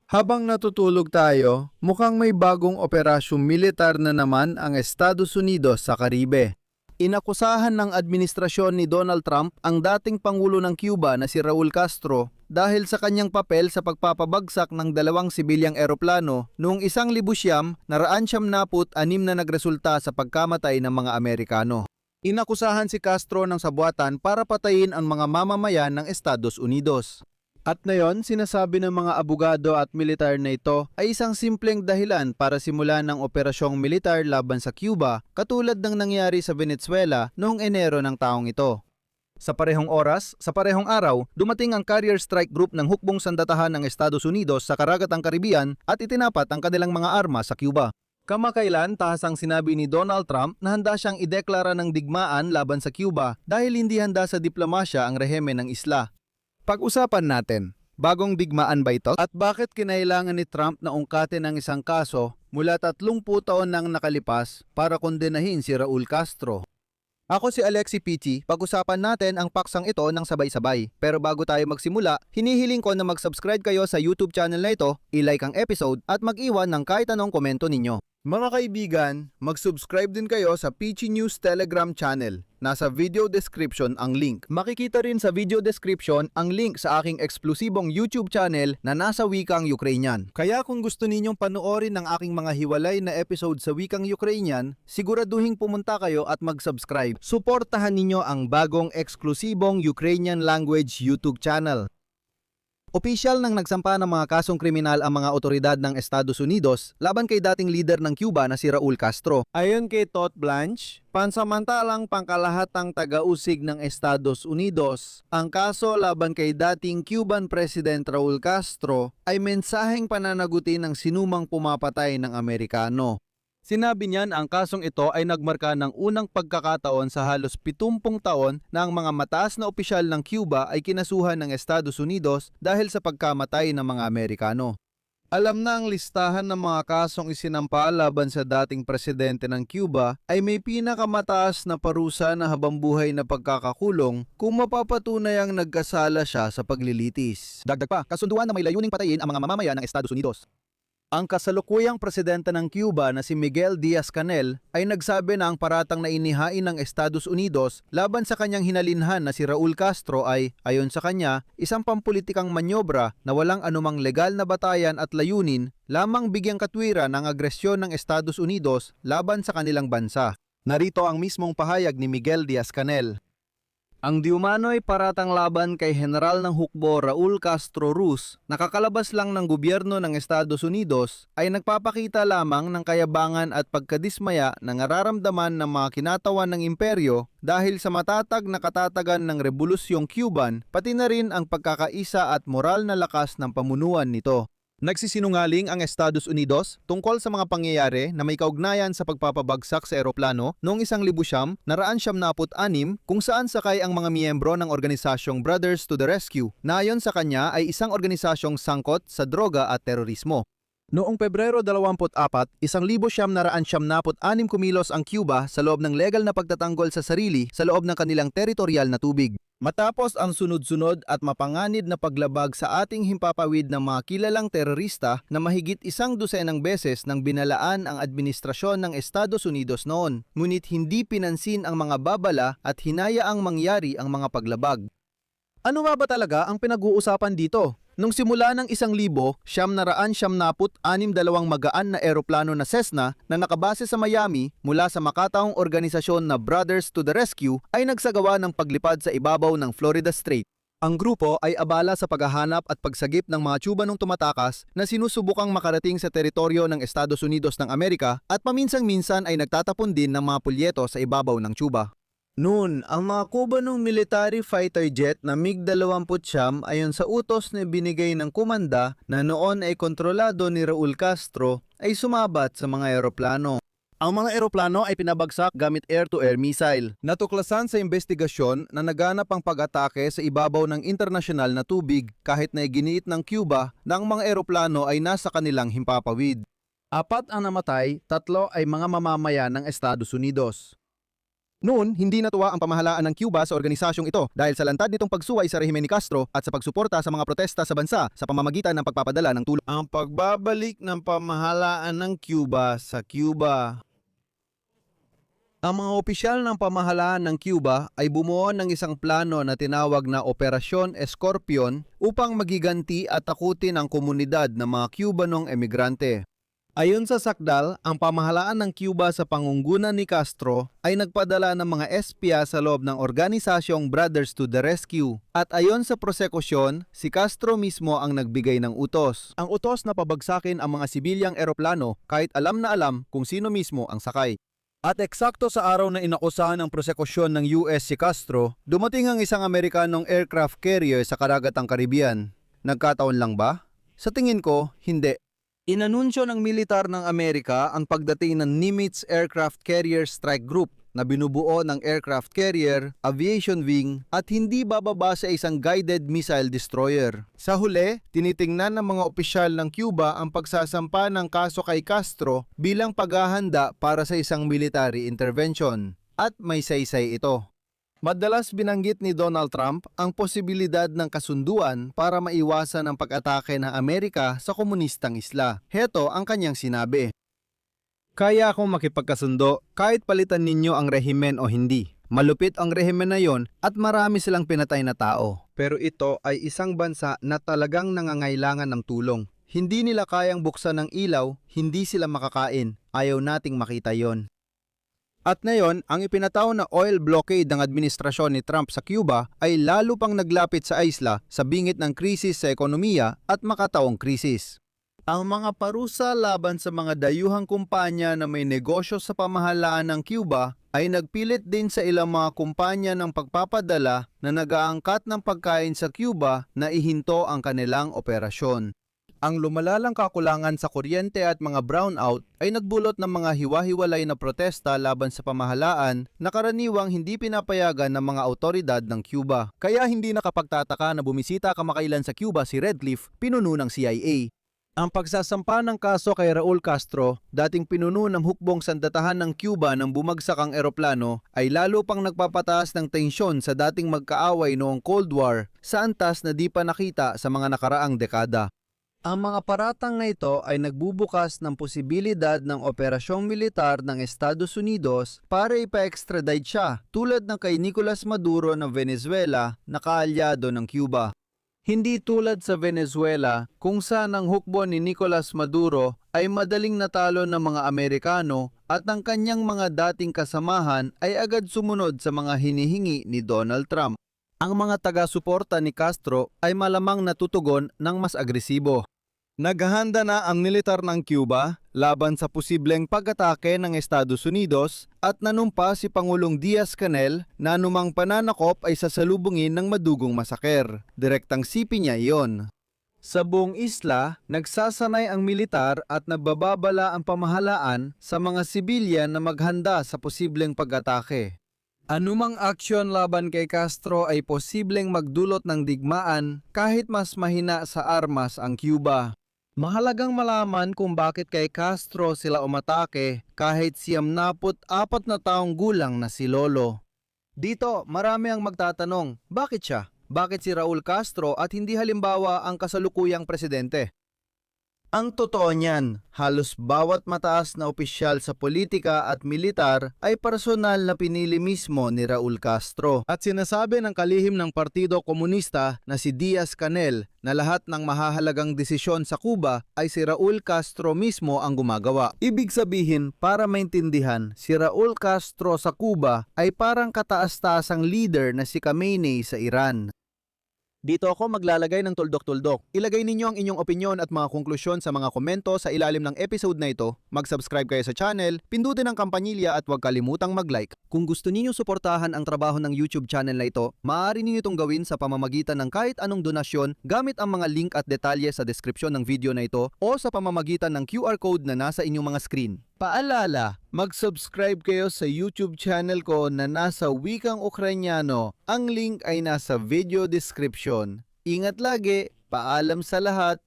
Habang natutulog tayo, mukhang may bagong operasyong militar na naman ang Estados Unidos sa Caribe. Inakusahan ng administrasyon ni Donald Trump ang dating Pangulo ng Cuba na si Raul Castro dahil sa kanyang papel sa pagpapabagsak ng dalawang sibilyang eroplano noong 1996 na nagresulta sa pagkamatay ng mga Amerikano. Inakusahan si Castro ng sabuatan para patayin ang mga mamamayan ng Estados Unidos. At ngayon, sinasabi ng mga abogado at militar na ito ay isang simpleng dahilan para simulan ng operasyong militar laban sa Cuba katulad ng nangyari sa Venezuela noong Enero ng taong ito. Sa parehong oras, sa parehong araw, dumating ang Carrier Strike Group ng hukbong sandatahan ng Estados Unidos sa Karagatang Caribbean at itinapat ang kanilang mga armas sa Cuba. Kamakailan, tahasang sinabi ni Donald Trump na handa siyang ideklara ng digmaan laban sa Cuba dahil hindi handa sa diplomasya ang rehime ng isla. Pag-usapan natin, bagong digmaan ba ito? At bakit kinailangan ni Trump na ungkatin ang isang kaso mula 30 taon nang nakalipas para kondenahin si Raul Castro? Ako si Alexi Pichi, pag-usapan natin ang paksang ito ng sabay-sabay. Pero bago tayo magsimula, hinihiling ko na mag-subscribe kayo sa YouTube channel na ito, i-like ang episode at mag-iwan ng kahit anong komento ninyo. Mga kaibigan, mag-subscribe din kayo sa Pichi News Telegram channel. Nasa video description ang link. Makikita rin sa video description ang link sa aking eksklusibong YouTube channel na nasa wikang Ukrainian. Kaya kung gusto ninyong panoorin ang aking mga hiwalay na episode sa wikang Ukrainian, siguraduhin pumunta kayo at mag-subscribe. Suportahan ninyo ang bagong eksklusibong Ukrainian language YouTube channel. Opisyal nang nagsampa ng mga kasong kriminal ang mga otoridad ng Estados Unidos laban kay dating leader ng Cuba na si Raul Castro. Ayon kay Todd Blanche, pansamantalang pangkalahatang taga-usig ng Estados Unidos, ang kaso laban kay dating Cuban President Raul Castro ay mensaheng pananagutin ng sinumang pumapatay ng Amerikano. Sinabi niyan ang kasong ito ay nagmarka ng unang pagkakataon sa halos 70 taon na ang mga mataas na opisyal ng Cuba ay kinasuhan ng Estados Unidos dahil sa pagkamatay ng mga Amerikano. Alam na ang listahan ng mga kasong isinampa laban sa dating presidente ng Cuba ay may pinakamataas na parusa na habambuhay na pagkakakulong kung mapapatunay ang nagkasala siya sa paglilitis. Dagdag pa, kasunduan na may layuning patayin ang mga mamamayan ng Estados Unidos. Ang kasalukuyang presidente ng Cuba na si Miguel Diaz-Canel ay nagsabi na ang paratang na inihain ng Estados Unidos laban sa kanyang hinalinhan na si Raul Castro ay, ayon sa kanya, isang pampulitikang manyobra na walang anumang legal na batayan at layunin lamang bigyang katwiran ng agresyon ng Estados Unidos laban sa kanilang bansa. Narito ang mismong pahayag ni Miguel Diaz-Canel. Ang diumano'y paratang laban kay General ng Hukbo Raul Castro Ruz, nakakalabas lang ng gobyerno ng Estados Unidos, ay nagpapakita lamang ng kayabangan at pagkadismaya na nararamdaman ng mga kinatawan ng imperyo dahil sa matatag na katatagan ng Rebolusyong Cuban, pati na rin ang pagkakaisa at moral na lakas ng pamunuan nito. Nagsisinungaling ang Estados Unidos tungkol sa mga pangyayari na may kaugnayan sa pagpapabagsak sa eroplano noong 1996 kung saan sakay ang mga miyembro ng organisasyong Brothers to the Rescue na ayon sa kanya ay isang organisasyong sangkot sa droga at terorismo. Noong Pebrero 24, 1996 kumilos ang Cuba sa loob ng legal na pagtatanggol sa sarili sa loob ng kanilang teritorial na tubig. Matapos ang sunod-sunod at mapanganib na paglabag sa ating himpapawid ng mga kilalang terorista na mahigit 100 beses nang binalaan ang administrasyon ng Estados Unidos noon, ngunit hindi pinansin ang mga babala at hinayaang mangyari ang mga paglabag. Ano nga ba talaga ang pinag-uusapan dito? Nung simula ng 1976 dalawang magaan na eroplano na Cessna na nakabase sa Miami mula sa makataong organisasyon na Brothers to the Rescue ay nagsagawa ng paglipad sa ibabaw ng Florida Strait. Ang grupo ay abala sa paghahanap at pagsagip ng mga tsubanong tumatakas na sinusubukang makarating sa teritoryo ng Estados Unidos ng Amerika at paminsan-minsan ay nagtatapon din ng mga pulyeto sa ibabaw ng tsuba. Noon, ang mga Kubanong military fighter jet na MiG-29 ayon sa utos na binigay ng komanda na noon ay kontrolado ni Raul Castro ay sumabat sa mga eroplano. Ang mga eroplano ay pinabagsak gamit air-to-air missile. Natuklasan sa investigasyon na naganap ang pag-atake sa ibabaw ng internasyonal na tubig kahit na iginiit ng Cuba na ang mga eroplano ay nasa kanilang himpapawid. 4 ang namatay, 3 ay mga mamamayan ng Estados Unidos. Noon, hindi natuwa ang pamahalaan ng Cuba sa organisasyong ito dahil sa lantad nitong pagsuway sa rehimen ni Castro at sa pagsuporta sa mga protesta sa bansa sa pamamagitan ng pagpapadala ng tulong. Ang pagbabalik ng pamahalaan ng Cuba sa Cuba. Ang mga opisyal ng pamahalaan ng Cuba ay bumuo ng isang plano na tinawag na Operasyon Escorpion upang magiganti at takutin ang komunidad ng mga Cubanong emigrante. Ayon sa sakdal, ang pamahalaan ng Cuba sa pangunggunan ni Castro ay nagpadala ng mga espya sa loob ng organisasyong Brothers to the Rescue. At ayon sa prosekusyon, si Castro mismo ang nagbigay ng utos. Ang utos na pabagsakin ang mga sibilyang eroplano kahit alam na alam kung sino mismo ang sakay. At eksakto sa araw na inakusahan ng prosekusyon ng US si Castro, dumating ang isang Amerikanong aircraft carrier sa karagatang Caribbean. Nagkataon lang ba? Sa tingin ko, hindi. Inanunsyo ng militar ng Amerika ang pagdating ng Nimitz Aircraft Carrier Strike Group na binubuo ng aircraft carrier, aviation wing at hindi bababa sa isang guided missile destroyer. Sa huli, tinitingnan ng mga opisyal ng Cuba ang pagsasampa ng kaso kay Castro bilang paghahanda para sa isang military intervention. At may saysay ito. Madalas binanggit ni Donald Trump ang posibilidad ng kasunduan para maiwasan ang pag-atake ng Amerika sa komunistang isla. Heto ang kanyang sinabi. Kaya akong makipagkasundo kahit palitan ninyo ang rehimen o hindi. Malupit ang rehimen na yon at marami silang pinatay na tao. Pero ito ay isang bansa na talagang nangangailangan ng tulong. Hindi nila kayang buksan ng ilaw, hindi sila makakain. Ayaw nating makita yon. At ngayon, ang ipinataw na oil blockade ng administrasyon ni Trump sa Cuba ay lalo pang naglapit sa isla sa bingit ng krisis sa ekonomiya at makataong krisis. Ang mga parusa laban sa mga dayuhang kumpanya na may negosyo sa pamahalaan ng Cuba ay nagpilit din sa ilang mga kumpanya ng pagpapadala na nag-aangkat ng pagkain sa Cuba na ihinto ang kanilang operasyon. Ang lumalalang kakulangan sa kuryente at mga brownout ay nagbulot ng mga hiwa-hiwalay na protesta laban sa pamahalaan na karaniwang hindi pinapayagan ng mga autoridad ng Cuba. Kaya hindi nakapagtataka na bumisita kamakailan sa Cuba si Redcliffe, pinuno ng CIA. Ang pagsasampa ng kaso kay Raul Castro, dating pinuno ng hukbong sandatahan ng Cuba nang bumagsak ang eroplano, ay lalo pang nagpapataas ng tensyon sa dating magkaaway noong Cold War sa antas na di pa nakita sa mga nakaraang dekada. Ang mga paratang na ito ay nagbubukas ng posibilidad ng operasyong militar ng Estados Unidos para ipa-extradite siya tulad ng kay Nicolas Maduro ng Venezuela na kaalyado ng Cuba. Hindi tulad sa Venezuela kung saan ang hukbo ni Nicolas Maduro ay madaling natalo ng mga Amerikano at ang kanyang mga dating kasamahan ay agad sumunod sa mga hinihingi ni Donald Trump. Ang mga taga-suporta ni Castro ay malamang natutugon ng mas agresibo. Naghahanda na ang militar ng Cuba laban sa posibleng pag-atake ng Estados Unidos at nanumpa si Pangulong Diaz-Canel na anumang pananakop ay sasalubungin ng madugong masaker. Direktang sipi niya iyon. Sa buong isla, nagsasanay ang militar at nagbababala ang pamahalaan sa mga sibilyan na maghanda sa posibleng pag-atake. Anumang aksyon laban kay Castro ay posibleng magdulot ng digmaan kahit mas mahina sa armas ang Cuba. Mahalagang malaman kung bakit kay Castro sila umatake kahit 74 na taong gulang na si Lolo. Dito, marami ang magtatanong, bakit siya? Bakit si Raul Castro at hindi halimbawa ang kasalukuyang presidente? Ang totoo niyan, halos bawat mataas na opisyal sa politika at militar ay personal na pinili mismo ni Raul Castro. At sinasabi ng kalihim ng Partido Komunista na si Diaz-Canel na lahat ng mahahalagang desisyon sa Cuba ay si Raul Castro mismo ang gumagawa. Ibig sabihin, para maintindihan, si Raul Castro sa Cuba ay parang kataas-taasang leader na si Khamenei sa Iran. Dito ako maglalagay ng tuldok-tuldok. Ilagay ninyo ang inyong opinyon at mga konklusyon sa mga komento sa ilalim ng episode na ito. Mag-subscribe kayo sa channel, pindutin ang kampanilya at huwag kalimutang mag-like. Kung gusto niyo suportahan ang trabaho ng YouTube channel na ito, maaari niyo itong gawin sa pamamagitan ng kahit anong donasyon gamit ang mga link at detalye sa description ng video na ito o sa pamamagitan ng QR code na nasa inyong mga screen. Paalala, mag-subscribe kayo sa YouTube channel ko na nasa wikang Ukrainyano. Ang link ay nasa video description. Ingat lagi, paalam sa lahat.